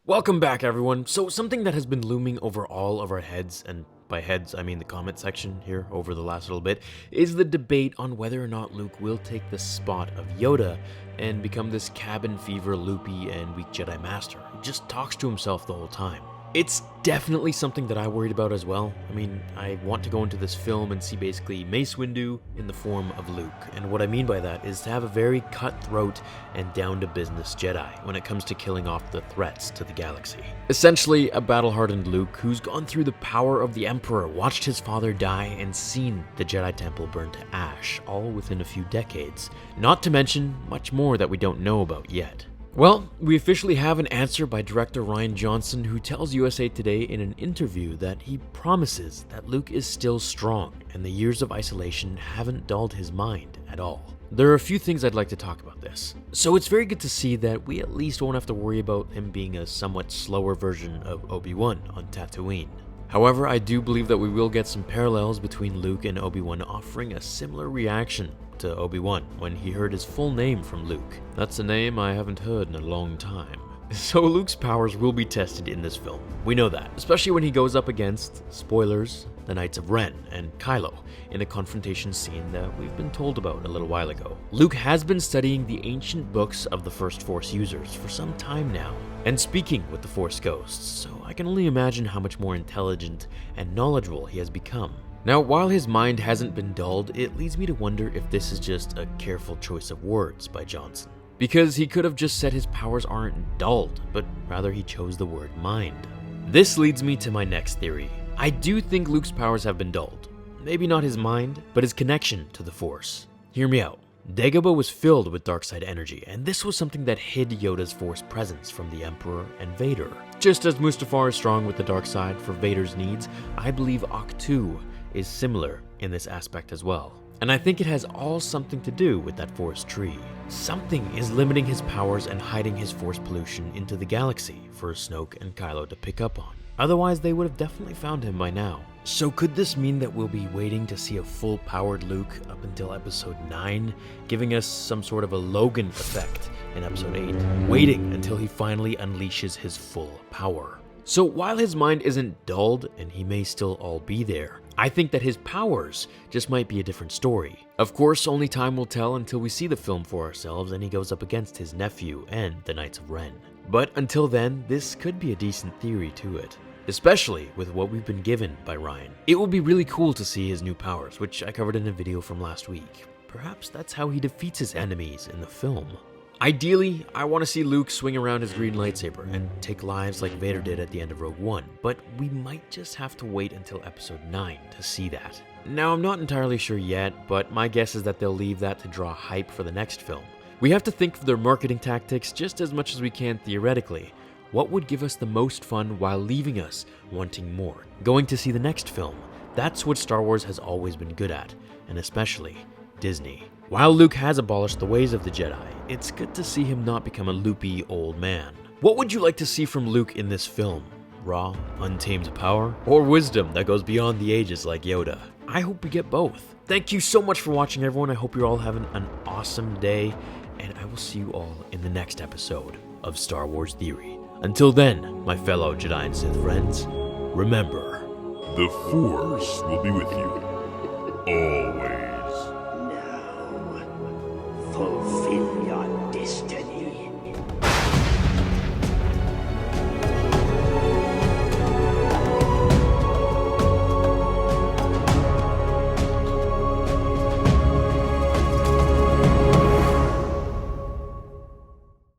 Welcome back, everyone. So something that has been looming over all of our heads, and by heads I mean the comment section here over the last little bit, is the debate on whether or not Luke will take the spot of Yoda and become this cabin fever, loopy, and weak Jedi Master who just talks to himself the whole time. It's definitely something that I worried about as well. I mean, I want to go into this film and see basically Mace Windu in the form of Luke. And what I mean by that is to have a very cutthroat and down-to-business Jedi when it comes to killing off the threats to the galaxy. Essentially, a battle-hardened Luke who's gone through the power of the Emperor, watched his father die, and seen the Jedi Temple burn to ash, all within a few decades. Not to mention much more that we don't know about yet. Well, we officially have an answer by director Rian Johnson, who tells USA Today in an interview that he promises that Luke is still strong and the years of isolation haven't dulled his mind at all. There are a few things I'd like to talk about this. So it's very good to see that we at least won't have to worry about him being a somewhat slower version of Obi-Wan on Tatooine. However, I do believe that we will get some parallels between Luke and Obi-Wan, offering a similar reaction to Obi-Wan when he heard his full name from Luke. That's a name I haven't heard in a long time. So Luke's powers will be tested in this film. We know that, especially when he goes up against, spoilers, the Knights of Ren and Kylo in a confrontation scene that we've been told about a little while ago. Luke has been studying the ancient books of the first Force users for some time now, and speaking with the Force ghosts, so I can only imagine how much more intelligent and knowledgeable he has become. Now, while his mind hasn't been dulled, it leads me to wonder if this is just a careful choice of words by Johnson. Because he could have just said his powers aren't dulled, but rather he chose the word mind. This leads me to my next theory. I do think Luke's powers have been dulled. Maybe not his mind, but his connection to the Force. Hear me out. Dagobah was filled with dark side energy, and this was something that hid Yoda's Force presence from the Emperor and Vader. Just as Mustafar is strong with the dark side for Vader's needs, I believe Ahch-To is similar in this aspect as well. And I think it has all something to do with that Force tree. Something is limiting his powers and hiding his Force pollution into the galaxy for Snoke and Kylo to pick up on. Otherwise, they would have definitely found him by now. So could this mean that we'll be waiting to see a full-powered Luke up until Episode 9, giving us some sort of a Logan effect in Episode 8, waiting until he finally unleashes his full power? So while his mind isn't dulled, and he may still all be there, I think that his powers just might be a different story. Of course, only time will tell until we see the film for ourselves and he goes up against his nephew and the Knights of Ren. But until then, this could be a decent theory to it, especially with what we've been given by Rian. It will be really cool to see his new powers, which I covered in a video from last week. Perhaps that's how he defeats his enemies in the film. Ideally, I want to see Luke swing around his green lightsaber and take lives like Vader did at the end of Rogue One, but we might just have to wait until Episode 9 to see that. Now, I'm not entirely sure yet, but my guess is that they'll leave that to draw hype for the next film. We have to think of their marketing tactics just as much as we can theoretically. What would give us the most fun while leaving us wanting more? Going to see the next film. That's what Star Wars has always been good at, and especially Disney. While Luke has abolished the ways of the Jedi, it's good to see him not become a loopy old man. What would you like to see from Luke in this film? Raw, untamed power? Or wisdom that goes beyond the ages like Yoda? I hope we get both. Thank you so much for watching, everyone. I hope you're all having an awesome day, and I will see you all in the next episode of Star Wars Theory. Until then, my fellow Jedi and Sith friends, remember, the Force will be with you, always. Fulfill your destiny.